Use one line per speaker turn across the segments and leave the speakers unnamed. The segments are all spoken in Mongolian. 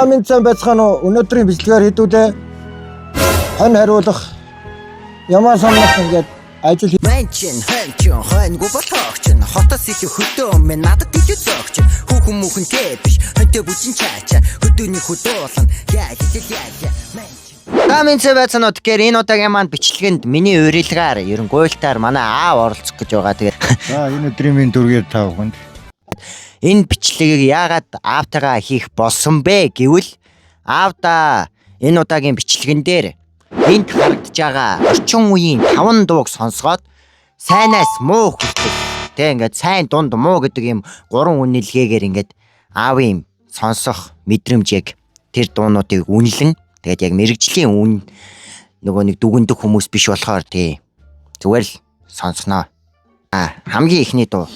Минцэн байцгаана уу? Өнөөдрийн бичлэгээр хэдүүлээ хань хариулах ямар санах ингээд ажил
Мэнчин хэнчин хэнгүй ботогч хотос их хөдөө минь надад ичүү зогч хүүхэн мөхөн гэж хэнтэй бүжин чаача хөдөөний хөдөөлөн яа Минцэн байцгаанууд гэхээр энэ удаагийн маань бичлэгэнд миний урилгаар ерөн гуйлтаар манай аав оролцох гэж байгаа. Тэгээд
энэ өдрийн минь дүргээр тавханд
энэ бичлэгийг яагаад аавтайгаа хийх болсон бэ гэвэл аавда энэ удаагийн бичлэгэн дээр энд харагдж байгаа орчин үеийн 5 дууг сонсгоод сайнаас муу хүртэл тэг ингээд сайн дунд муу гэдэг юм 3 үнэлгээгээр ингээд аавын сонсох мэдрэмжийг тэр дуунуудыг үнэлэн тэгээд яг мэрэгжлийн үн нөгөө нэг дүгндэг хүмүүс биш болохоор тий зүгээр л сонсноо. Хамгийн ихний дуу.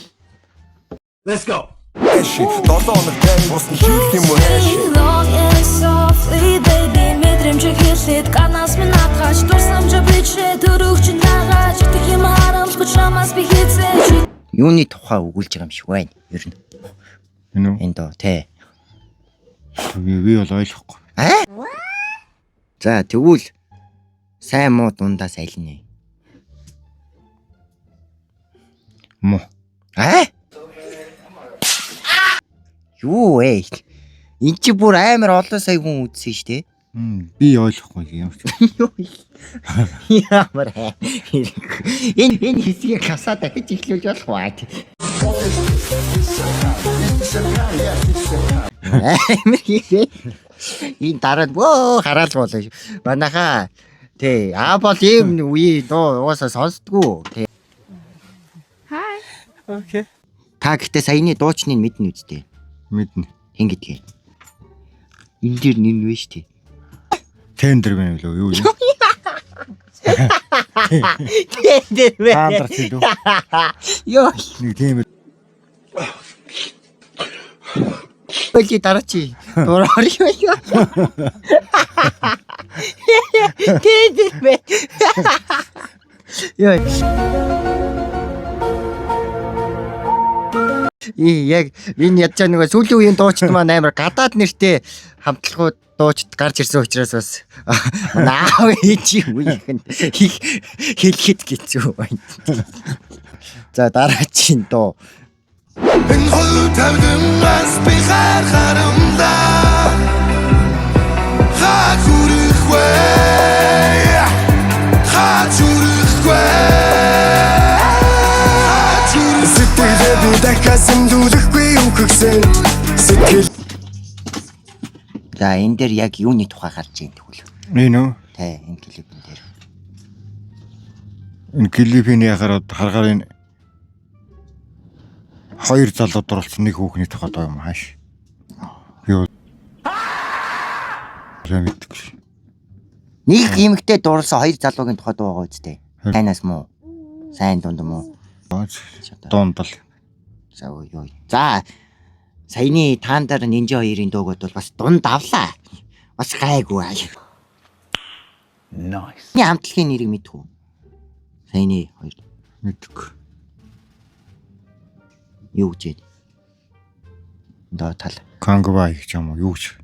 Let's go. Эши долооног тань босны шилх юм уу эши
Long and softly baby мэдрэмж хэлээд ганаас минь атгаж дурсамж бичээ төрөгч наагач их юм харамсгүй чамаас би хийцээ
Юуны тухай өгүүлж байгаа юм шиг байна. Ер нь.
энэ үү?
Энэ доо тий.
Би бол ойлгохгүй.
За тэгвэл сайн муу дундаас аль нь вэ?
Муу.
Юу вэ? Энд чи бүр амар олон сая хүн үзсэн шүү дээ.
Би ойлгохгүй юм.
Ямар энэ хэсгийг хасаа дахиж эхлүүлж болох бай. Энэ дараа бөө хараал болоо. Манайхаа тий бол ийм үе доо угаасаа сонсдгоо тий.
Hi.
Okay.
Та гэхдээ саяны дуучныг мэднэ үстэй.
Мэднэ.
Хин гэдгийг. Энэ дэр нэр вэ штий.
Тендер байна билүү юу юм?
Тендер вэ?
Таандар чилүү.
Ёо.
Нэг тийм
Бэлий дараачи. Дураар юу? Тендер вэ? Ёо. Яг энэ ядчаа нөгөө сүүлийн үеийн дуучид маань амар гадаад нэртэй хамтлагууд дуучид гарч ирсэн учраас бас наав ээж үеийнхэн хэлэхэд хэцүү байна. За дараагийн дуу.
Энэ хөл тавдмаас би харахарамдаа хачурхвэ хачурхвэ
За энэ дээр яг юуны тухай гарч ийн тэгвэл.
энэ үү?
Тэ энэ клипэн дээр.
Энэ клипийн харахаар энэ хоёр залуу дурлцсан нэг хүүхний тухай доо юм хааш. Би бол мэдгүй.
Нэг эмэгтэй дурлсан хоёр залуугийн тухай дуу байгаа үстэй. Сайнаас муу. Сайн дунд муу.
Дундал.
За юу. За саяны таандар нинжа хоёрын дуугод бол бас дунд авлаа. Бас гайгүй аа.
Nice.
Миний хамтлагийн нэрийг мэдв үү? Саяны хоёр.
Мэдгүй.
Юу гэж вэ? Доо тал.
Кангбай гэж юм уу? Юу гэж?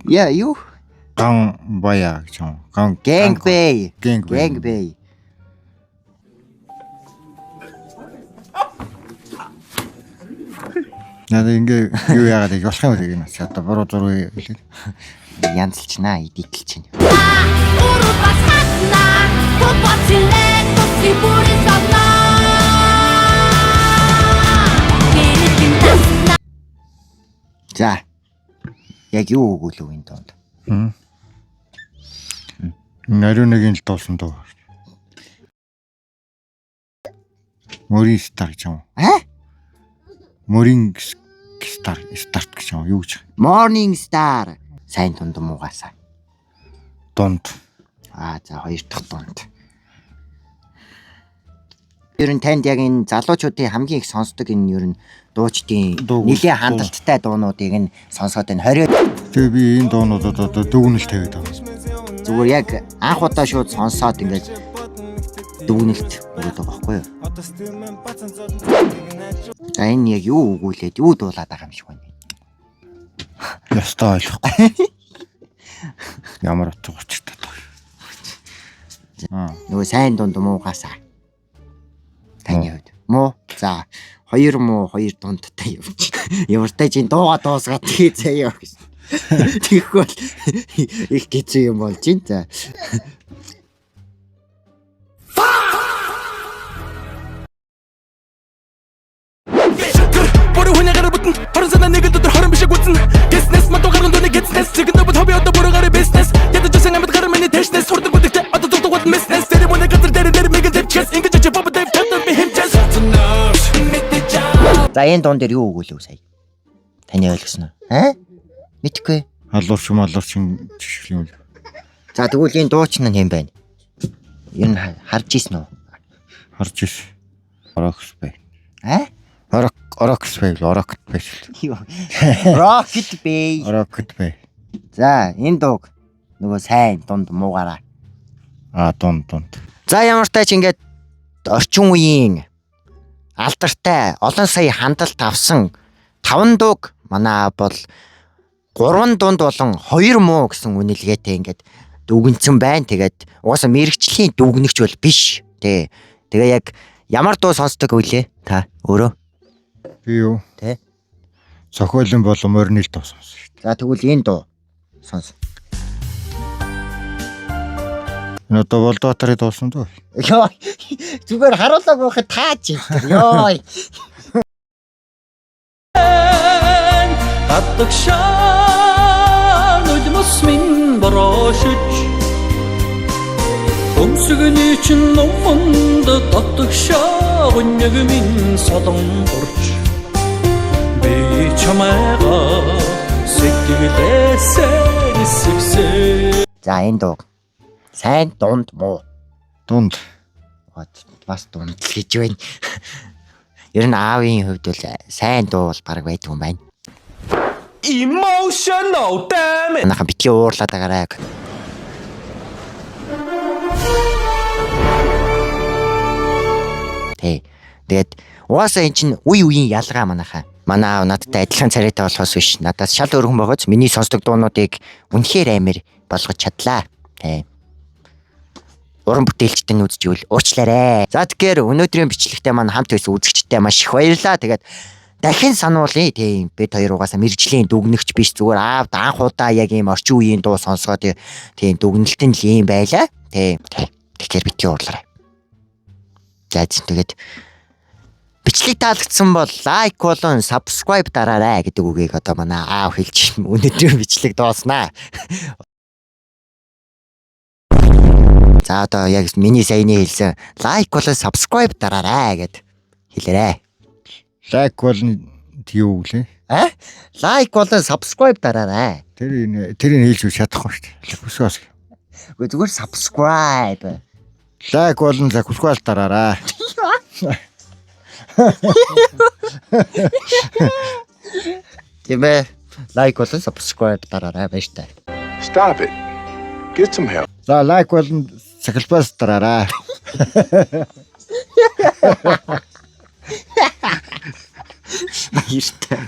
Яа юу?
Ган бая гэж юм.
Гэнгбэй.
Гэнгбэй.
Гэнгбэй.
Наад ингээ юу яагаад гэж болох юм бэ гэнэ. Одоо буруу зураг хэлээ.
Янзлчнаа идэлч чинь. За. Яг юу өгүүлв энэ донд?
Нариу нэг л дуусан дуу. Морин стар гэж юм. Морин старт гэж юм. Юу гэж?
Morning Star. Сайн дунд муугасаа.
Дунд.
За хоёр дахь дунд. Ер нь танд яг энэ залуучуудын хамгийн их сонсдог энэ ер нь дуучдын нэлээд хандлттай дуунуудыг нь сонсоод байна. 20.
Тэгээ би энэ дуунуудад одоо дүгнэлт тавиад байгаа.
Зүгээр яг анх удаа шууд сонсоод ингээд дүгнэлт өгöd байгаа байхгүй юу? За энэ яг юу өгүүлээд юу дуулаад байгаа юм шиг байна.
Ястаа ойлгохгүй. Ямар утга учиртай тоо.
Нөгөө сайн дунд муугасаа. Таны хувьд. Муу. За 2 муу 2 дундтай явж. Ямартай чинь дууга дуусгаад тэгээ заяа гэсэн. Тэгэхгүй их хэцүү юм болж байна. За.
Бороо хүнийгээр бүтэн хорон санаа нэг л дотор хорон бишэг үтэн Гэснэс матуу гарган дүүний гэснэс Чигэн дэвд хобби одоо бороогаар бизнес Ядаж жасан амьд гаран миний тэшнэс Хурдаг бүдэгтэй одоо зүгдугууд мэснэс Церемони газар дээр мэгэн дэвчгэс Ингэж очи баба дэв татар би хэмчэс
За энэ дуун дээр юу өгөөлөө сая? Таны ойлгосноо? Мэдхгүй.
Алуурчин жишгэл юм л.
За тэгвэл энэ дууч нь юм байна. Ер нь харж ийсэн үү?
Харж иш. Орокс бай. Орокс бай.
Rocket Bay.
Rocket бай.
За энэ дууг нөгөө сайн дунд муугаараа.
Дунд.
За ямар ч тач ингээд орчин үеийн алдартай олон сая хандлт авсан 5 дууг манай бол 3 дунд болон 2 муу гэсэн үнэлгээтэй ингээд дүгнсэн байна. Тэгээд угаасаа мэрэгчлийн дүгнэгч бол биш. Тэ. Тэгээ яг ямар дуу сонсдог вүлээ та өөрөө?
Би юу?
Тэ.
Зохиолын болон морины дуу сонсон шүү дээ.
За тэгвэл энэ дуу сонс.
Энэ одоо Волдотарын дуусан дөө.
Йоо. Зүгээр харуулаг байхад тааж юм. Йоо.
Татгшаа нүдмэс минь бороошиж өмсгөний чин номонд татгшаа гүнэг минь содон борч би чамайга сэтгэлээсээ нисгсэн.
За энэ дуу сайн дунд муу.
Дунд.
Бас дунд л гэж байна. Ер нь аавын хувьд бол сайн дуу бол баг байдаг юм байна.
Emotional damn it.
Наха битгий уурлаад байгаарай. Тэгээд угаасаа эн чинь үеийн ялгаа манайхаа. Манай аав надтай адилхан царайтай болохоос биш. Надаас шал өөрхөн байгааз миний сонсдог дуунуудыг үнэхээр амар болгож чадлаа. Уран бүтээлчтэй үзчихвэл уучлаарай. За тэгэхээр өнөөдрийн бичлэгтээ маань хамт байсан үзэгчдээ маш их баярлалаа. Тэгээд дахин сануулъя. Тийм бид хоёр угаасаа мэрэгжлийн дүгнэгч биш, зүгээр аавд анх удаа яг ийм орчин үеийн дуу сонсгоод тийм дүгнэлтэн л юм байлаа. Тийм. Тэгэхээр битгий уурлаарай. За тэгээд бичлэг таалагдсан бол лайк болон subscribe дараарай гэдэг үгийг одоо манай аав хэлж өнөөдрийн бичлэг дууснаа. За одоо яг миний саяны хэлсэн лайк болон subscribe дараарай гэд хэлээрэй.
Лайк болон юу гэлээ?
Лайк болон subscribe дараарай.
Тэрийг хэлж чадахгүй шүү дээ. Хүсээс.
Үгүй зүгээр subscribe.
Лайк болон subscribe дараарай.
Тиймээ лайк болон subscribe дараарай байж таа.
Stop it. Get some help.
За лайк болон subscribe дараарай.
Баяртай.